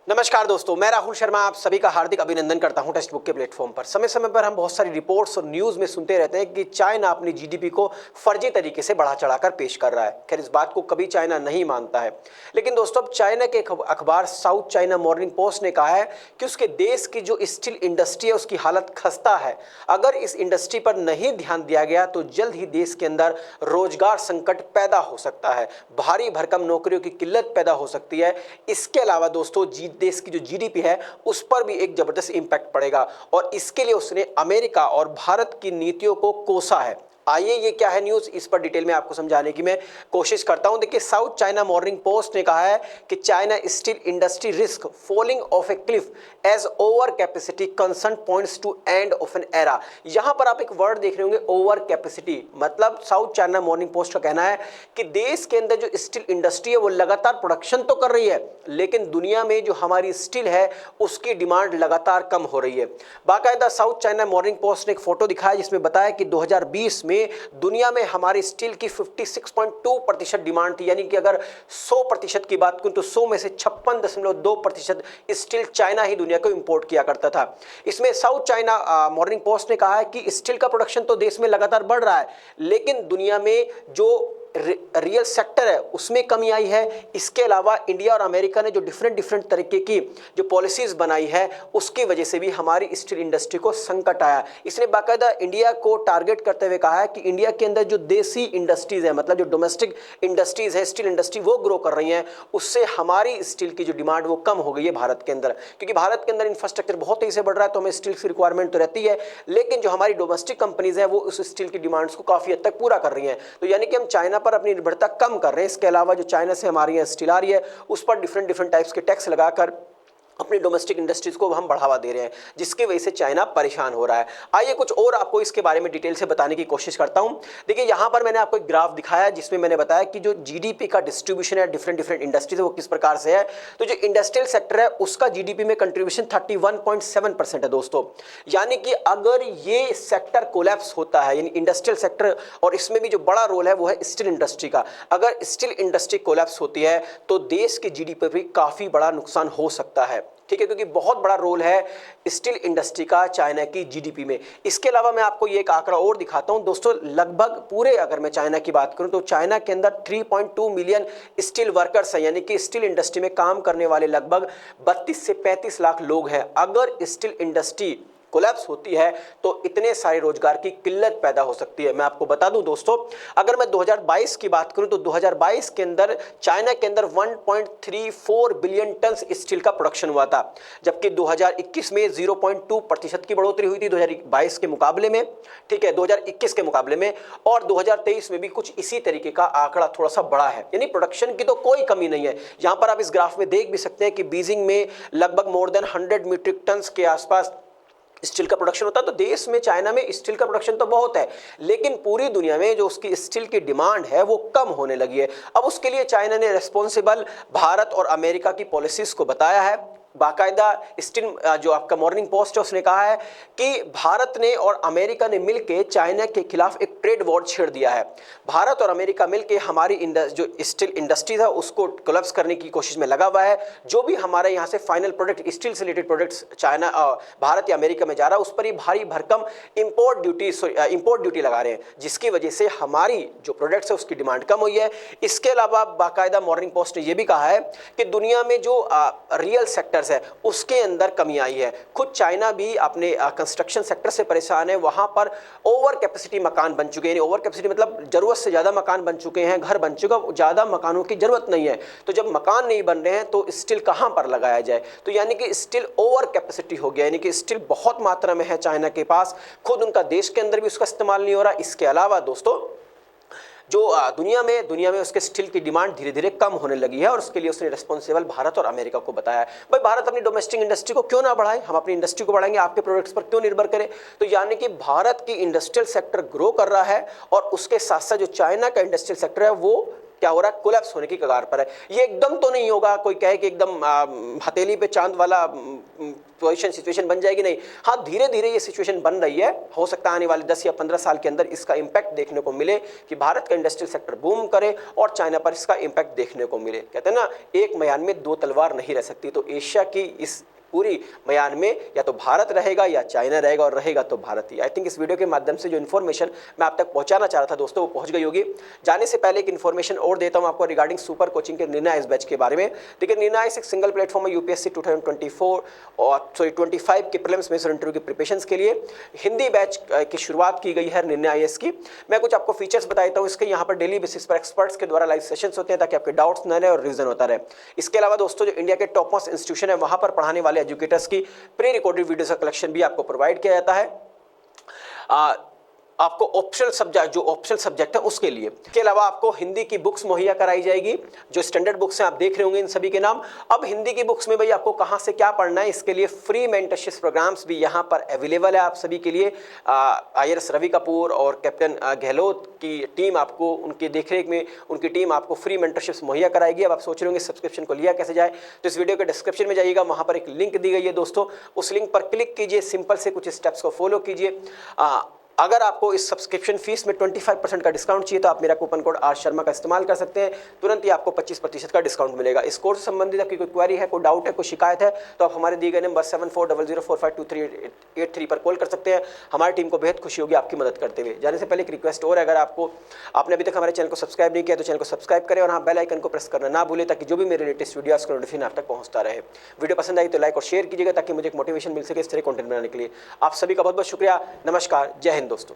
नमस्कार दोस्तों, मैं राहुल शर्मा आप सभी का हार्दिक अभिनंदन करता हूं टेक्स्ट बुक के प्लेटफॉर्म पर। समय समय पर हम बहुत सारी रिपोर्ट्स और न्यूज़ में सुनते रहते हैं कि चाइना अपनी जीडीपी को फर्जी तरीके से बढ़ा चढ़ाकर पेश कर रहा है। खैर, इस बात को कभी चाइना नहीं मानता है, लेकिन दोस्तों अब चाइना के एक अखबार साउथ चाइना मॉर्निंग पोस्ट ने कहा है कि उसके देश की जो स्टील इंडस्ट्री है उसकी हालत खस्ता है। अगर इस इंडस्ट्री पर नहीं ध्यान दिया गया तो जल्द ही देश के अंदर रोजगार संकट पैदा हो सकता है, भारी भरकम नौकरियों की किल्लत पैदा हो सकती है। इसके अलावा दोस्तों देश की जो जीडीपी है उस पर भी एक जबरदस्त इंपैक्ट पड़ेगा और इसके लिए उसने अमेरिका और भारत की नीतियों को कोसा है। आइए ये क्या है न्यूज़, इस पर डिटेल में आपको समझाने की मैं कोशिश करता हूं। देखिए, साउथ चाइना मॉर्निंग पोस्ट ने कहा है कि China steel industry risk falling off a cliff edge over capacity concern points to end of an era. यहां पर आप एक वर्ड देख रहे होंगे, ओवर कैपेसिटी। मतलब साउथ चाइना मॉर्निंग पोस्ट का कहना है कि देश के अंदर जो स्टील इंडस्ट्री है वो लगातार प्रोडक्शन तो कर रही है, लेकिन दुनिया में जो हमारी स्टील है उसकी डिमांड लगातार कम हो रही है। बाकायदा साउथ चाइना मॉर्निंग पोस्ट ने एक फोटो दिखाया जिसमें बताया कि 2020 में दुनिया में हमारी स्टील की 56.2% डिमांड थी, यानी कि अगर 100% की बात करूं तो 100 में से 56.2% स्टील चाइना ही दुनिया को इंपोर्ट किया करता था। इसमें साउथ चाइना मॉर्निंग पोस्ट ने कहा है कि स्टील का प्रोडक्शन तो देश में लगातार बढ़ रहा है, लेकिन दुनिया में जो रियल सेक्टर है उसमें कमी आई है। इसके अलावा इंडिया और अमेरिका ने जो डिफरेंट तरीके की जो पॉलिसीज बनाई है उसकी वजह से भी हमारी स्टील इंडस्ट्री को संकट आया। इसने बाकायदा इंडिया को टारगेट करते हुए कहा है कि इंडिया के अंदर जो देसी इंडस्ट्रीज है, मतलब जो डोमेस्टिक इंडस्ट्रीज है स्टील इंडस्ट्री, वो ग्रो कर रही हैं, उससे हमारी स्टील की जो डिमांड वो कम हो गई है भारत के अंदर। क्योंकि भारत के अंदर इंफ्रास्ट्रक्चर बहुत तेजी से बढ़ रहा है तो हमें स्टील की रिक्वायरमेंट तो रहती है, लेकिन जो हमारी डोमेस्टिक कंपनीज है वो उस स्टील की डिमांड्स को काफी हद तक पूरा कर रही हैं। तो यानी कि हम चाइना पर अपनी निर्भरता कम कर रहे हैं। इसके अलावा जो चाइना से हमारी यहाँ स्टील आ रही है उस पर डिफरेंट टाइप्स के टैक्स लगाकर अपनी डोमेस्टिक इंडस्ट्रीज को हम बढ़ावा दे रहे हैं, जिसकी वजह से चाइना परेशान हो रहा है। आइए कुछ और आपको इसके बारे में डिटेल से बताने की कोशिश करता हूं। देखिए, यहां पर मैंने आपको एक ग्राफ दिखाया जिसमें मैंने बताया कि जो जीडीपी का डिस्ट्रीब्यूशन है डिफरेंट इंडस्ट्रीज वो किस प्रकार से है। तो जो इंडस्ट्रियल सेक्टर है उसका जीडीपी में कंट्रीब्यूशन 31.7% है दोस्तों। यानी कि अगर ये सेक्टर कोलैप्स होता है, यानी इंडस्ट्रियल सेक्टर, और इसमें भी जो बड़ा रोल है वो है स्टील इंडस्ट्री का, अगर स्टील इंडस्ट्री कोलैप्स होती है तो देश की जीडीपी पर भी काफी बड़ा नुकसान हो सकता है। ठीक है, क्योंकि बहुत बड़ा रोल है स्टील इंडस्ट्री का चाइना की जीडीपी में। इसके अलावा मैं आपको ये एक आंकड़ा और दिखाता हूं दोस्तों। लगभग पूरे, अगर मैं चाइना की बात करूं तो चाइना के अंदर 3.2 मिलियन स्टील वर्कर्स हैं, यानी कि स्टील इंडस्ट्री में काम करने वाले लगभग 32 से 35 लाख लोग हैं। अगर स्टील इंडस्ट्री कोलैप्स होती है तो इतने सारे रोजगार की किल्लत पैदा हो सकती है। मैं आपको बता दूं दोस्तों, अगर मैं 2022 की बात करूं तो 2022 के अंदर चाइना के अंदर 1.34 बिलियन टन स्टील का प्रोडक्शन हुआ था, जबकि 2021 में 0.2% की बढ़ोतरी हुई थी 2022 के मुकाबले में। ठीक है, 2021 के मुकाबले में, और 2023 में भी कुछ इसी तरीके का आंकड़ा थोड़ा सा बड़ा है। यानी प्रोडक्शन की तो कोई कमी नहीं है। यहां पर आप इस ग्राफ में देख भी सकते हैं कि बीजिंग में लगभग मोर देन 100 मीट्रिक टन के आसपास स्टील का प्रोडक्शन होता है। तो देश में, चाइना में स्टील का प्रोडक्शन तो बहुत है, लेकिन पूरी दुनिया में जो उसकी स्टील की डिमांड है वो कम होने लगी है। अब उसके लिए चाइना ने रिस्पॉन्सिबल भारत और अमेरिका की पॉलिसीज को बताया है। बाकायदा स्टील जो आपका मॉर्निंग पोस्ट है उसने कहा है कि भारत ने और अमेरिका ने मिलकर चाइना के खिलाफ एक ट्रेड वॉर छेड़ दिया है। भारत और अमेरिका मिलकर हमारी जो स्टील इंडस्ट्रीज है उसको कोलैप्स करने की कोशिश में लगा हुआ है। जो भी हमारे यहाँ से फाइनल प्रोडक्ट स्टील से रिलेटेड प्रोडक्ट्स चाइना भारत या अमेरिका में जा रहा है उस पर ही भारी भरकम इंपोर्ट ड्यूटी लगा रहे हैं, जिसकी वजह से हमारी जो प्रोडक्ट्स है उसकी डिमांड कम हुई है। इसके अलावा बाकायदा मॉर्निंग पोस्ट ने यह भी कहा है कि दुनिया में जो रियल सेक्टर है उसके अंदर कमी आई है। खुद चाइना भी अपने कंस्ट्रक्शन सेक्टर से परेशान है। वहां पर ओवर कैपेसिटी मकान बन चुके हैं। ओवर कैपेसिटी मतलब जरूरत से ज्यादा मकान बन चुके हैं, घर बन चुका, ज्यादा मकानों की जरूरत नहीं है। तो जब मकान नहीं बन रहे हैं तो स्टील कहां पर लगाया जाए। तो यानी कि स्टील ओवर कैपेसिटी हो गया, यानी कि स्टील बहुत मात्रा में है चाइना के पास, खुद उनका देश के अंदर भी उसका इस्तेमाल नहीं हो रहा। इसके अलावा दोस्तों जो दुनिया में उसके स्टील की डिमांड धीरे धीरे कम होने लगी है, और उसके लिए उसने रिस्पॉन्सिबल भारत और अमेरिका को बताया है। भाई, भारत अपनी डोमेस्टिक इंडस्ट्री को क्यों ना बढ़ाए, हम अपनी इंडस्ट्री को बढ़ाएंगे, आपके प्रोडक्ट्स पर क्यों निर्भर करें। तो यानी कि भारत की इंडस्ट्रियल सेक्टर ग्रो कर रहा है और उसके साथ साथ जो चाइना का इंडस्ट्रियल सेक्टर है वो क्या हो रहा है, कोलैप्स होने की कगार पर है। ये एकदम तो नहीं होगा, कोई कहे कि एकदम हथेली पे चांद वाला पोजीशन सिचुएशन बन जाएगी, नहीं। हाँ, धीरे धीरे ये सिचुएशन बन रही है। हो सकता है आने वाले 10 या 15 साल के अंदर इसका इंपैक्ट देखने को मिले कि भारत का इंडस्ट्रियल सेक्टर बूम करे और चाइना पर इसका इंपैक्ट देखने को मिले। कहते हैं ना, एक म्यान में दो तलवार नहीं रह सकती। तो एशिया की इस पूरी म्यान में या तो भारत रहेगा या चाइना रहेगा, और रहेगा तो भारत ही। आई थिंक इस वीडियो के माध्यम से जो इन्फॉर्मेशन मैं आप तक पहुंचाना चाह रहा था दोस्तों, वो पहुंच गई होगी। जाने से पहले एक इन्फॉर्मेशन और देता हूं आपको रिगार्डिंग सुपर कोचिंग के निर्णय इस बैच के बारे में। देखिए, निर्णय एक सिंगल प्लेटफॉर्म है यूपीएससी 2024 और 25 के प्रीलिम्स मेंस और इंटरव्यू के प्रिपरेशन के लिए। हिंदी बैच की शुरुआत की गई है निर्णय आईएएस की। मैं कुछ आपको फीचर्स बताता हूँ इसके। यहाँ पर डेली बेसिस पर एक्सपर्ट्स के द्वारा लाइव सेशंस होते हैं ताकि आपके डाउट्स न रहे और रिवीजन होता रहे। इसके अलावा दोस्तों, जो इंडिया के टॉप मोस्ट इंस्टीट्यूशन है वहां पर पढ़ाने वाले एजुकेटर्स की प्री रिकॉर्डेड वीडियोस का कलेक्शन भी आपको प्रोवाइड किया जाता है। आपको ऑप्शनल सब्जेक्ट, जो ऑप्शनल सब्जेक्ट है उसके लिए। इसके अलावा आपको हिंदी की बुक्स मुहैया कराई जाएगी, जो स्टैंडर्ड बुक्स हैं आप देख रहे होंगे इन सभी के नाम। अब हिंदी की बुक्स में भाई आपको कहां से क्या पढ़ना है, इसके लिए फ्री मेंटरशिप प्रोग्राम्स भी यहां पर अवेलेबल है आप सभी के लिए। आईआरएस रवि कपूर और कैप्टन गहलोत की टीम आपको, उनके देखरेख में उनकी टीम आपको फ्री मेंटरशिप्स मुहैया कराएगी। अब आप सोच रहे होंगे सब्सक्रिप्शन को लिया कैसे जाए, तो इस वीडियो के डिस्क्रिप्शन में जाइएगा, वहां पर एक लिंक दी गई है दोस्तों। उस लिंक पर क्लिक कीजिए, सिंपल से कुछ स्टेप्स को फॉलो कीजिए। अगर आपको इस सब्सक्रिप्शन फीस में 25% का डिस्काउंट चाहिए तो आप मेरा कूपन कोड आर शर्मा का इस्तेमाल कर सकते हैं। तुरंत ही आपको 25% का डिस्काउंट मिलेगा। इस कोर्स से संबंधित आपकी कोई क्वेरी है, कोई डाउट है, कोई शिकायत है, तो आप हमारे दिए गए नंबर 7400452383 पर कॉल कर सकते हैं। हमारी टीम को बेहद खुशी होगी आपकी मदद करते हुए। जाने से पहले एक रिक्वेस्ट और, अगर आपने अभी तक हमारे चैनल को सब्सक्राइब नहीं किया तो चैनल को सब्सक्राइब करें और हाँ, बेल आइकन को प्रेस करना ना भूलें ताकि जो भी मेरे लेटेस्ट वीडियोस का नोटिफिकेशन आप तक पहुंचता रहे। वीडियो पसंद आई तो लाइक और शेयर कीजिएगा ताकि मुझे एक मोटिवेशन मिल सके इस तरह कंटेंट बनाने के लिए। आप सभी का बहुत बहुत शुक्रिया। नमस्कार, जय हिंद दोस्तों।